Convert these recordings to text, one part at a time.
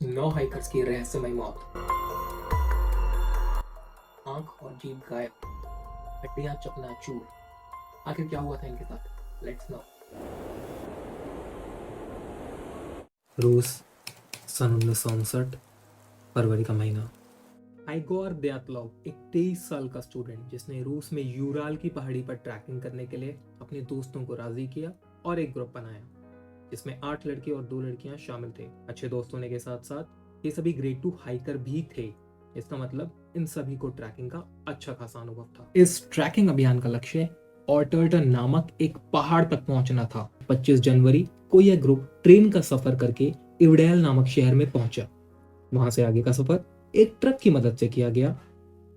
9 hikers की रहस्यमय मौत। आंख और जीभ गायब, हड्डियां चकनाचूर। आखिर क्या हुआ था इनके साथ? Let's no. रूस, सन 1959, फरवरी का महीना। आइगोर दयातलोव एक 23 साल का स्टूडेंट जिसने रूस में यूराल की पहाड़ी पर ट्रैकिंग करने के लिए अपने दोस्तों को राजी किया और एक ग्रुप बनाया जिसमें 8 लड़के और 2 लड़कियां शामिल थे। अच्छे दोस्त होने के साथ साथ ये सभी ग्रेड 2 हाइकर भी थे। इसका मतलब इन सभी को ट्रैकिंग का अच्छा खासा अनुभव था। इस ट्रैकिंग अभियान का लक्ष्य ऑर्टर्टन नामक एक पहाड़ तक पहुंचना था। 25 जनवरी को यह ग्रुप ट्रेन का सफर करके इवडेल नामक शहर में पहुंचा। वहां से आगे का सफर एक ट्रक की मदद से किया गया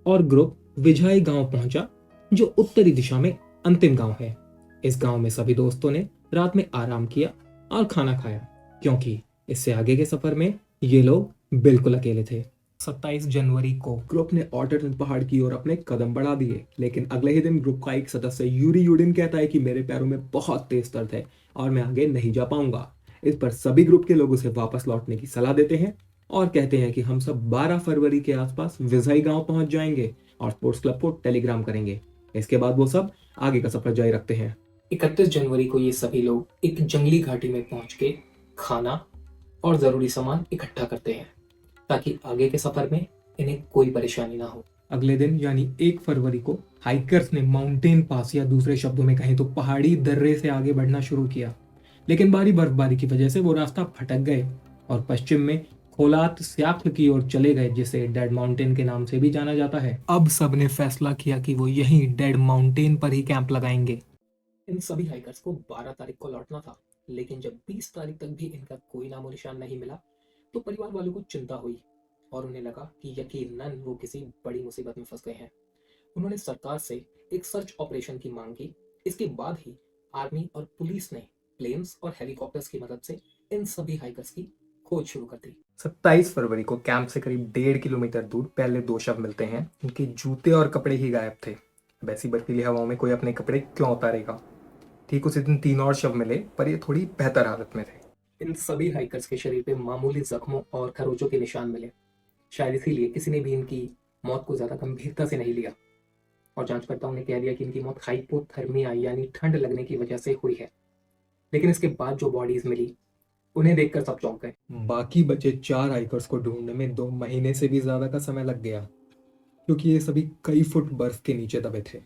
और ग्रुप विजाई गांव पहुंचा, जो उत्तरी दिशा में अंतिम गांव है। इस गांव में सभी दोस्तों ने रात में आराम किया और खाना खाया, क्योंकि इससे आगे के सफर में ये लोग बिल्कुल अकेले थे। 27 जनवरी को ग्रुप ने ऑर्टर्टन पहाड़ की ओर अपने कदम बढ़ा दिए, लेकिन अगले ही दिन ग्रुप का एक सदस्य यूरी यूडिन कहता है कि मेरे पैरों में बहुत तेज दर्द है और मैं आगे नहीं जा पाऊंगा। इस पर सभी ग्रुप के लोग उसे वापस लौटने की सलाह देते हैं और कहते हैं कि हम सब 12 फरवरी के आसपास विजाई गांव पहुंच जाएंगे और स्पोर्ट्स क्लब को टेलीग्राम करेंगे। इसके बाद वो सब आगे का सफर जारी रखते हैं। 31 जनवरी को ये सभी लोग एक जंगली घाटी में पहुंच के खाना और जरूरी सामान इकट्ठा करते हैं ताकि आगे के सफर में इन्हें कोई परेशानी ना हो। अगले दिन यानी 1 फरवरी को हाइकर्स ने माउंटेन पास या दूसरे शब्दों में कहें तो पहाड़ी दर्रे से आगे बढ़ना शुरू किया, लेकिन भारी बर्फबारी की वजह से वो रास्ता भटक गए और पश्चिम में खोलात स्याख्ल की ओर चले गए, जिसे डेड माउंटेन के नाम से भी जाना जाता है। अब सबने फैसला किया कि वो यहीं डेड माउंटेन पर ही कैंप लगाएंगे। इन सभी हाइकर्स को 12 तारीख को लौटना था, लेकिन जब 20 तारीख तक भी इनका कोई नामो निशान नहीं मिला तो परिवार वालों को चिंता हुई और उन्हें लगा कि यकीनन वो किसी बड़ी मुसीबत में फंस गए हैं। उन्होंने सरकार से एक सर्च ऑपरेशन की मांग की। इसके बाद ही आर्मी और पुलिस ने प्लेन्स और हेलीकॉप्टर्स की मदद से इन सभी हाइकर्स की खोज शुरू कर दी। 27 फरवरी को कैंप से करीब 1.5 किलोमीटर दूर पहले 2 शव मिलते हैं। उनके जूते और कपड़े ही गायब थे। वैसी बर्फीली हवाओं में कोई अपने कपड़े क्यों उतारेगा। ठीक उसी दिन 3 और शव मिले, पर ये थोड़ी बेहतर हालत में थे। इन सभी हाइकर्स के शरीर पे मामूली जख्मों और खरोचों के निशान मिले। शायद इसीलिए किसी ने भी इनकी मौत को ज्यादा गंभीरता से नहीं लिया और जांचकर्ताओं ने कह दिया कि इनकी मौत हाइपोथर्मिया यानी ठंड लगने की वजह से हुई है। लेकिन इसके बाद जो बॉडीज मिली उन्हें देखकर सब चौंक गए। बाकी बचे 4 हाइकर्स को ढूंढने में 2 महीने से भी ज्यादा का समय लग गया, क्योंकि ये सभी कई फुट बर्फ के नीचे दबे थे।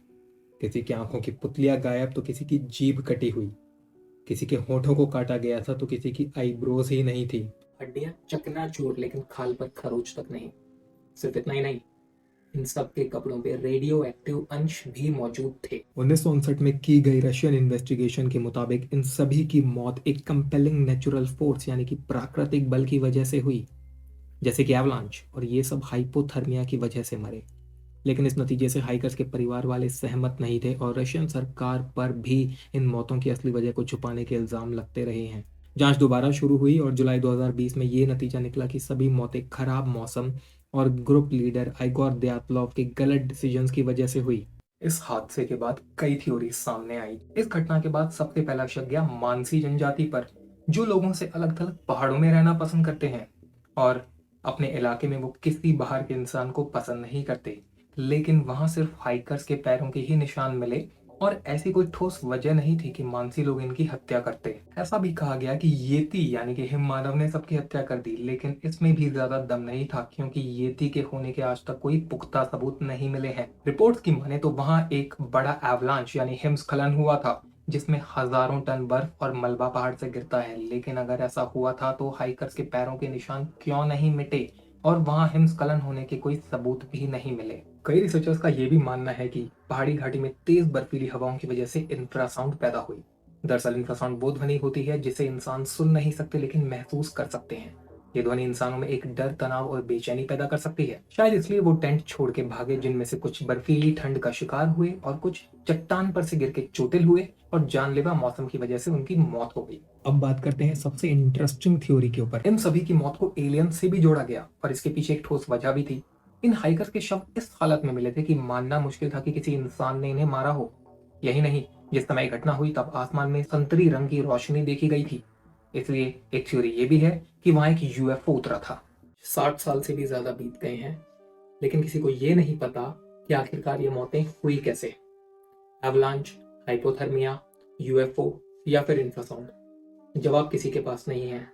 किसी की आंखों की पुतलियां गायब तो किसी की जीभ कटी हुई, किसी के होठों को काटा गया था तो किसी की आईब्रोज ही नहीं थी। हड्डियां चकनाचूर, लेकिन खाल पर खरोच तक नहीं। सिर्फ इतना ही नहीं, इन सब के कपड़ों पे रेडियो एक्टिव अंश भी मौजूद थे। 1959 में की गई रशियन इन्वेस्टिगेशन के मुताबिक इन सभी की मौत एक कंपेलिंग नेचुरल फोर्स यानी कि प्राकृतिक बल की वजह से हुई, जैसे कि एवलांच, और ये सब हाइपोथर्मिया की वजह से मरे। लेकिन इस नतीजे से हाइकर्स के परिवार वाले सहमत नहीं थे और रशियन सरकार पर भी इन मौतों की असली वजह को छुपाने के इल्जाम लगते रहे हैं। जांच दोबारा शुरू हुई और जुलाई 2020 में ये नतीजा निकला कि सभी मौतें खराब मौसम और ग्रुप लीडर आइगोर दयातलोव के गलत डिसीजंस की वजह से हुई। इस हादसे के बाद कई थ्योरी सामने आई। इस घटना के बाद सबसे पहला शक गया मानसी जनजाति पर, जो लोगों से अलग थलग पहाड़ों में रहना पसंद करते हैं और अपने इलाके में वो किसी बाहर के इंसान को पसंद नहीं करते। लेकिन वहां सिर्फ हाइकर्स के पैरों के ही निशान मिले और ऐसी कोई ठोस वजह नहीं थी कि मानसी लोग इनकी हत्या करते। ऐसा भी कहा गया कि येती यानी कि हिम मानव ने सबकी हत्या कर दी, लेकिन इसमें भी ज्यादा दम नहीं था, क्योंकि येती के होने के आज तक कोई पुख्ता सबूत नहीं मिले हैं। रिपोर्ट्स की माने तो वहां एक बड़ा एवलांच यानी हिमस्खलन हुआ था, जिसमें हजारों टन बर्फ और मलबा पहाड़ से गिरता है। लेकिन अगर ऐसा हुआ था तो हाइकर्स के पैरों के निशान क्यों नहीं मिटे और वहां हिमस्खलन होने के कोई सबूत भी नहीं मिले। कई रिसर्चर्स का यह भी मानना है कि पहाड़ी घाटी में तेज बर्फीली हवाओं की वजह से इंफ्रासाउंड पैदा हुई। दरअसल इंफ्रासाउंड वो ध्वनि होती है जिसे इंसान सुन नहीं सकते लेकिन महसूस कर सकते हैं। ये ध्वनि इंसानों में एक डर, तनाव और बेचैनी पैदा कर सकती है। शायद इसलिए वो टेंट छोड़ के भागे, जिनमें से कुछ बर्फीली ठंड का शिकार हुए और कुछ चट्टान पर से गिर के चोटिल हुए और जानलेवा मौसम की वजह से उनकी मौत हो गई। अब बात करते हैं सबसे इंटरेस्टिंग थ्योरी के ऊपर। इन सभी की मौत को एलियन से भी जोड़ा गया और इसके पीछे एक ठोस वजह भी थी। इन हाइकर्स के शव इस हालत में मिले थे कि मानना मुश्किल था कि किसी इंसान ने इन्हें मारा हो। यही नहीं, जिस समय घटना हुई तब आसमान में संतरी रंग की रोशनी देखी गई थी। इसलिए एक थ्योरी ये भी है कि वहां एक यूएफओ उतरा था। 60 साल से भी ज्यादा बीत गए हैं, लेकिन किसी को ये नहीं पता कि आखिरकार ये मौतें हुई कैसे। एवलांच, हाइपोथर्मिया, यूएफओ या फिर इंफ्रासाउंड, जवाब किसी के पास नहीं है।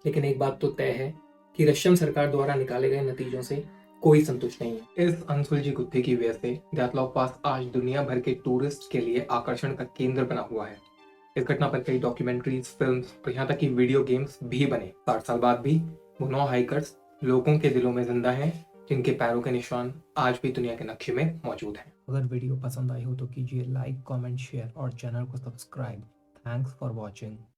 लेकिन एक बात तो तय है कि रशियन सरकार द्वारा निकाले गए नतीजों से कोई संतुष्ट नहीं है। इस अनसुलझी गुत्थी की वजह से दयातलॉव पास आज दुनिया भर के टूरिस्ट के लिए आकर्षण का केंद्र बना हुआ है। इस घटना पर कई डॉक्यूमेंट्रीज, फिल्म्स और यहाँ तक कि वीडियो गेम्स भी बने। 60 साल बाद भी वो 9 हाइकर्स लोगों के दिलों में जिंदा हैं, जिनके पैरों के निशान आज भी दुनिया के नक्शे में मौजूद हैं। अगर वीडियो पसंद आई हो तो कीजिए लाइक, कमेंट, शेयर और चैनल को सब्सक्राइब। Thanks for watching.